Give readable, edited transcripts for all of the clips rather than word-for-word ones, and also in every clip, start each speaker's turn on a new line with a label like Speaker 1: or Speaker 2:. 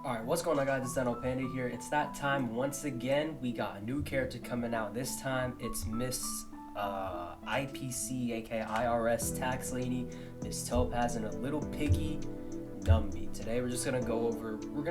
Speaker 1: Alright, what's going on guys, it's Dino Panda here. It's that time once again. We got a new character coming out. This time it's Miss IPC aka IRS tax lady, Miss Topaz, and a little piggy Numby. Today we're just gonna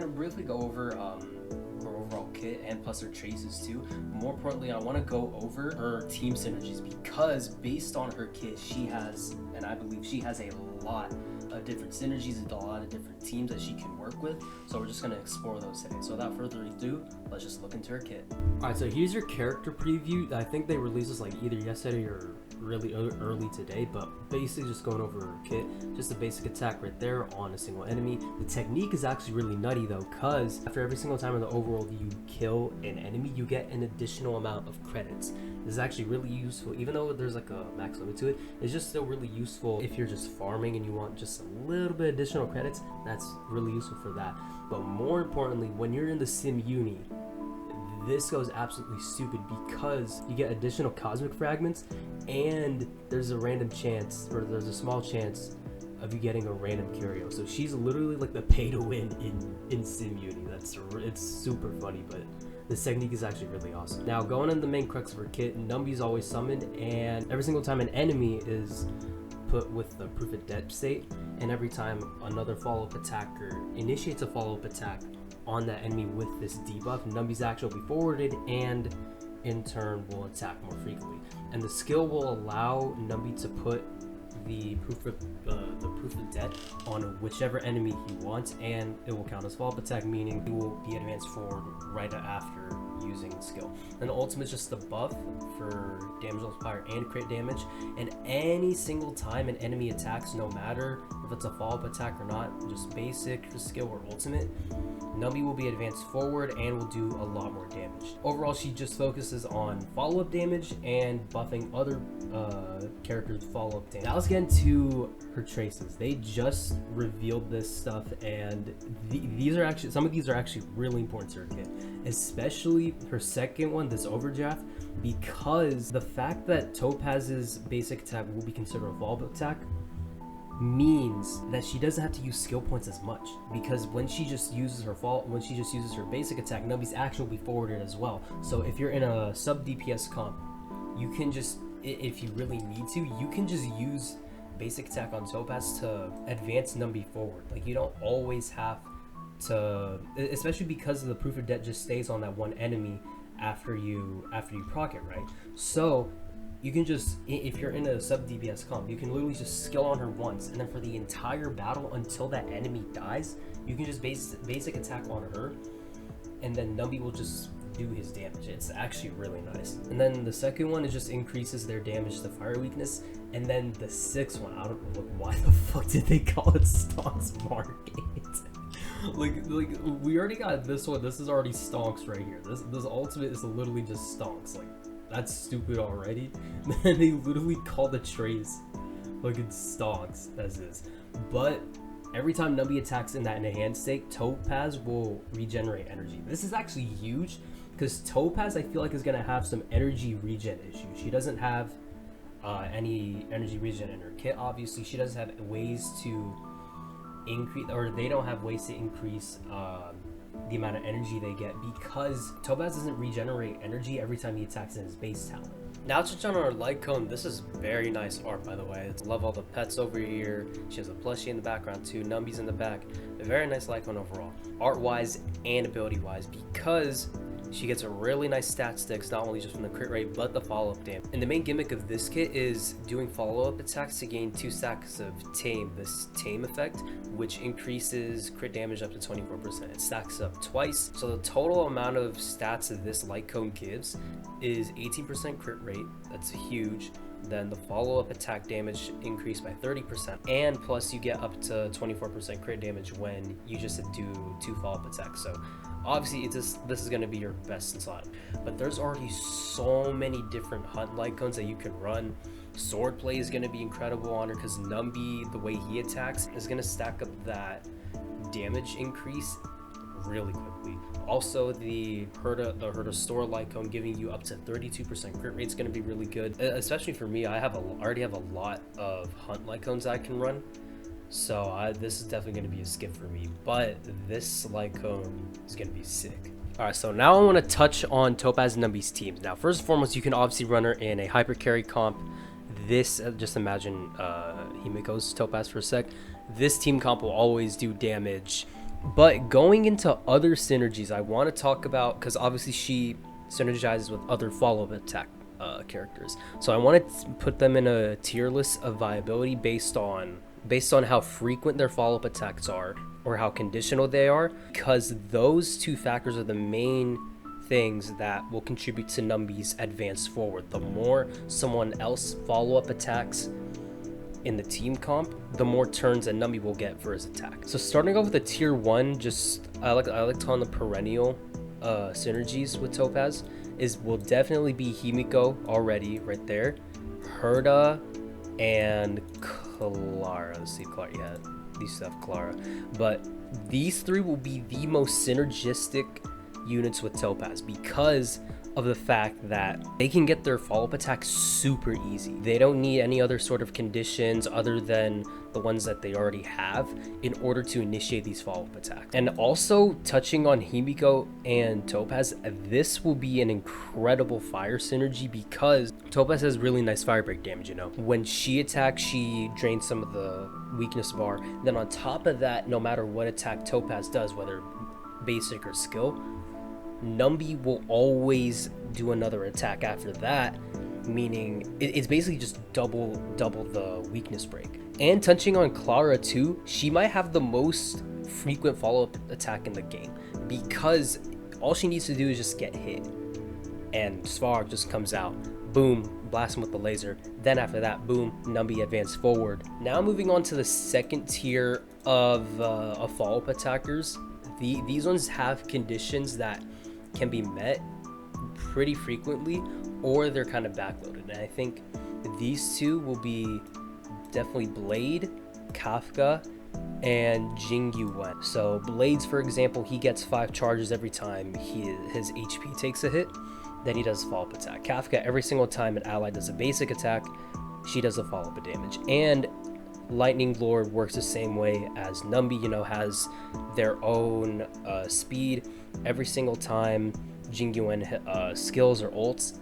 Speaker 1: briefly go over her overall kit and plus her traces too. More importantly, I want to go over her team synergies because based on her kit she has, and I believe she has a lot of different synergies and a lot of different teams that she can work with. So we're just going to explore those today. So without further ado, let's just look into her kit. Alright, so here's your character preview. I think they released this like either yesterday or really early today, but basically just going over her kit. Just a basic attack right there on a single enemy. The technique is actually really nutty though, because after every single time in the overworld you kill an enemy, you get an additional amount of credits. This is actually really useful, even though there's like a max limit to it. It's just still really useful if you're just farming and you want just a little bit additional credits. That's really useful for that. But more importantly, when you're in the sim uni, this goes absolutely stupid because you get additional cosmic fragments, and there's a random chance, or there's a small chance of you getting a random curio. So she's literally like the pay to win in sim uni. It's super funny, but this technique is actually really awesome. Now going into the main crux of her kit, Numby's always summoned, and every single time an enemy is put with the proof of debt state, and every time another follow-up attacker initiates a follow-up attack on that enemy with this debuff, Numby's action will be forwarded and in turn will attack more frequently. And the skill will allow Numby to put the proof of debt on whichever enemy he wants, and it will count as follow-up attack, meaning he will be advanced forward right after using the skill. And the ultimate is just the buff for damage multiplier and crit damage, and any single time an enemy attacks, no matter if it's a follow-up attack or not, just basic skill or ultimate, Numby will be advanced forward and will do a lot more damage. Overall, she just focuses on follow-up damage and buffing other characters' follow-up damage. Now let's get into her traces. They just revealed this stuff, and these are actually, some of these are actually really important to her kit, especially her second one, this overdraft, because the fact that Topaz's basic attack will be considered a follow-up attack means that she doesn't have to use skill points as much, because when she just uses her basic attack, Numby's action will be forwarded as well. So if you're in a sub DPS comp, you can just, if you really need to, you can just use basic attack on Topaz to advance Numby forward. Like, you don't always have to, especially because the proof of debt just stays on that one enemy after you proc it, right? So you can just, if you're in a sub DPS comp, you can literally just skill on her once, and then for the entire battle until that enemy dies, you can just basic attack on her, and then Numby will just do his damage. It's actually really nice. And then the second one, it just increases their damage to fire weakness. And then the sixth one, I don't know why the fuck did they call it Stonks Market? like we already got this one. This is already Stonks right here. This ultimate is literally just Stonks. Like, that's stupid already. Then they literally call the trace fucking Stonks as is. But every time Numby attacks in that enhanced state, Topaz will regenerate energy. This is actually huge because Topaz, I feel like, is gonna have some energy regen issues. She doesn't have any energy regen in her kit. Obviously, she doesn't have ways to increase, or they don't have ways to increase the amount of energy they get, because Topaz doesn't regenerate energy every time he attacks in his base talent. Now to turn on our light cone, this is very nice art, by the way. I love all the pets over here. She has a plushie in the background too. Numby's in the back. A very nice light cone overall, art-wise and ability-wise, because she gets a really nice stat sticks, not only just from the crit rate, but the follow-up damage. And the main gimmick of this kit is doing follow-up attacks to gain 2 stacks of tame, this tame effect, which increases crit damage up to 24%. It stacks up twice, so the total amount of stats that this light cone gives is 18% crit rate. That's huge. Then the follow-up attack damage increased by 30%, and plus you get up to 24% crit damage when you just do 2 follow-up attacks. So obviously this is going to be your best slot, but there's already so many different hunt light cones that you can run. Swordplay is going to be incredible on her because Numby, the way he attacks, is going to stack up that damage increase really quickly. Also, the Herta Store light cone giving you up to 32% crit rate is going to be really good, especially for me. I already have a lot of hunt light cones I can run, So this is definitely going to be a skip for me, but this slide cone is going to be sick. All right, so now I want to touch on Topaz and Numby's teams. Now, first and foremost, you can obviously run her in a hyper carry comp. This, just imagine Himiko's Topaz for a sec. This team comp will always do damage. But going into other synergies, I want to talk about, because obviously she synergizes with other follow-up attack characters. So I want to put them in a tier list of viability based on how frequent their follow-up attacks are or how conditional they are, because those two factors are the main things that will contribute to Numby's advance forward. The more someone else follow-up attacks in the team comp, the more turns that Numby will get for his attack. So starting off with a tier 1, just I like calling the perennial synergies with Topaz will definitely be Himiko already right there, Herda, and Clara. Let's see, Clara. Yeah, these have Clara, but these three will be the most synergistic units with Topaz because of the fact that they can get their follow-up attack super easy. They don't need any other sort of conditions other than the ones that they already have in order to initiate these follow-up attacks. And also touching on Himiko and Topaz, this will be an incredible fire synergy because Topaz has really nice fire break damage, you know. When she attacks, she drains some of the weakness bar. Then on top of that, no matter what attack Topaz does, whether basic or skill, Numby will always do another attack after that, meaning it's basically just double the weakness break. And touching on Clara too, she might have the most frequent follow-up attack in the game because all she needs to do is just get hit and Svarg just comes out, boom, blast him with the laser. Then after that, boom, Numby advance forward. Now moving on to the second tier of follow-up attackers. These ones have conditions that can be met pretty frequently, or they're kind of backloaded. And I think these two will be definitely Blade, Kafka, and Jingyuan. So Blades, for example, he gets 5 charges every time his HP takes a hit. Then he does a follow-up attack. Kafka, every single time an ally does a basic attack, she does a follow-up damage. And Lightning Lord works the same way as Numby, you know, has their own speed. Every single time Jingyuan skills or ults,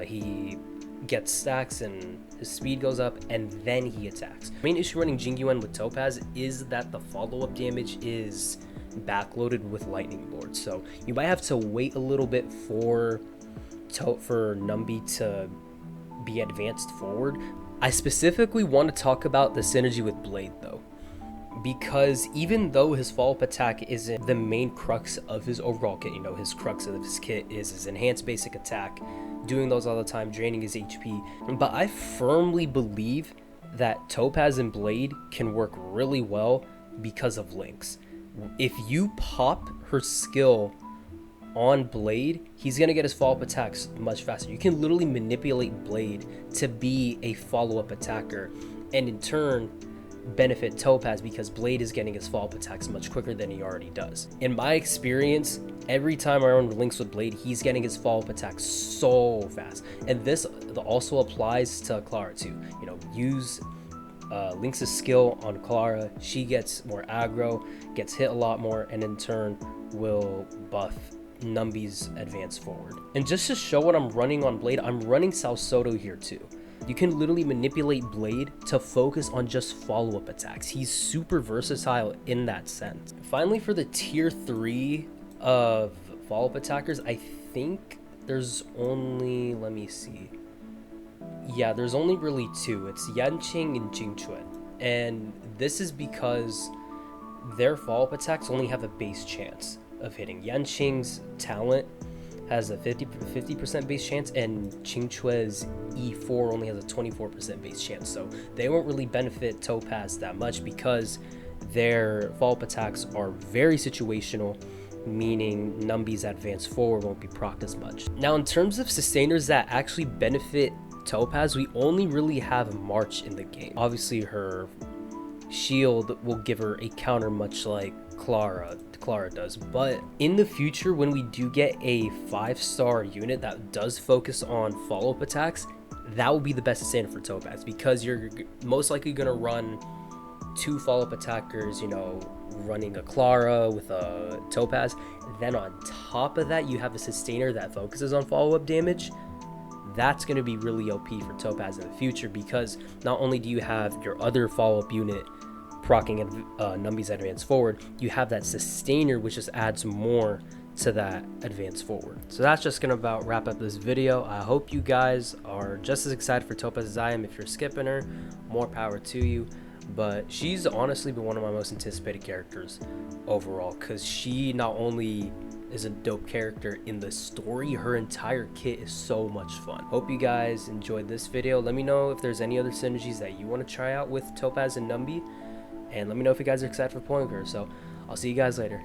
Speaker 1: he gets stacks and his speed goes up, and then he attacks. The main issue running Jingyuan with Topaz is that the follow-up damage is backloaded with Lightning Lord, so you might have to wait a little bit for Numby to be advanced forward. I specifically want to talk about the synergy with Blade though, because even though his follow-up attack isn't the main crux of his overall kit, you know, his crux of his kit is his enhanced basic attack, doing those all the time, draining his HP, but I firmly believe that Topaz and Blade can work really well because of links. If you pop her skill on Blade, he's gonna get his follow-up attacks much faster. You can literally manipulate Blade to be a follow-up attacker, and in turn benefit Topaz because Blade is getting his follow-up attacks much quicker than he already does. In my experience, every time I run links with Blade, he's getting his follow-up attacks so fast. And this also applies to Clara too. You know, use Lynx's skill on Clara. She gets more aggro, gets hit a lot more, and in turn will buff Numby's advance forward. And just to show what I'm running on Blade, I'm running Salsoto here too. You can literally manipulate Blade to focus on just follow-up attacks. He's super versatile in that sense. Finally, for the tier 3 of follow-up attackers, I think there's only, let me see. Yeah, there's only really 2. It's Yanqing and Jingchuan. And this is because their follow-up attacks only have a base chance of hitting. Yanqing's talent has a 50% base chance, and Qingchue's E4 only has a 24% base chance. So they won't really benefit Topaz that much because their follow-up attacks are very situational, meaning Numby's advance forward won't be procced as much. Now, in terms of sustainers that actually benefit Topaz, we only really have March in the game. Obviously, her shield will give her a counter much like Clara does, but in the future when we do get a 5-star unit that does focus on follow-up attacks, that will be the best sustainer for Topaz because you're most likely going to run 2 follow-up attackers, you know, running a Clara with a Topaz. Then on top of that, you have a sustainer that focuses on follow-up damage. That's going to be really OP for Topaz in the future, because not only do you have your other follow-up unit proccing Numby's advance forward, you have that sustainer which just adds more to that advance forward. So that's just gonna about wrap up this video. I hope you guys are just as excited for Topaz as I am. If you're skipping her, more power to you, but she's honestly been one of my most anticipated characters overall, because she not only is a dope character in the story, her entire kit is so much fun. Hope you guys enjoyed this video. Let me know if there's any other synergies that you want to try out with Topaz and Numby, and let me know if you guys are excited for pulling her. So I'll see you guys later.